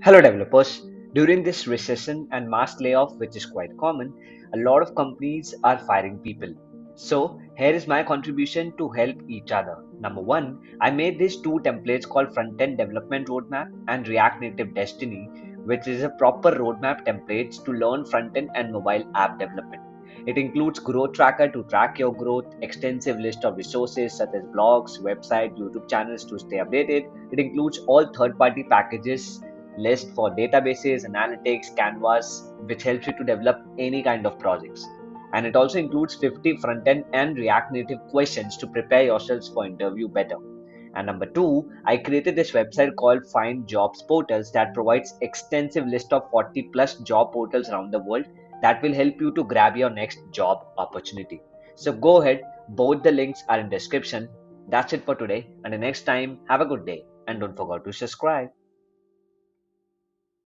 Hello, developers. During this recession and mass layoff, which is quite common, a lot of companies are firing people. So, here is my contribution to help each other. Number one, I made these two templates called Frontend Development Roadmap and React Native Destiny, which is a proper roadmap templates to learn frontend and mobile app development. It includes growth tracker to track your growth, extensive list of resources such as blogs, website, YouTube channels to stay updated. It includes all third-party packages list for databases, analytics, canvas, which helps you to develop any kind of projects. And it also includes 50 front-end and React Native questions to prepare yourselves for interview better. And number two, I created this website called Find Jobs Portals that provides extensive list of 40 plus job portals around the world that will help you to grab your next job opportunity. So go ahead, both the links are in description. That's it for today. And the next time, have a good day and don't forget to subscribe.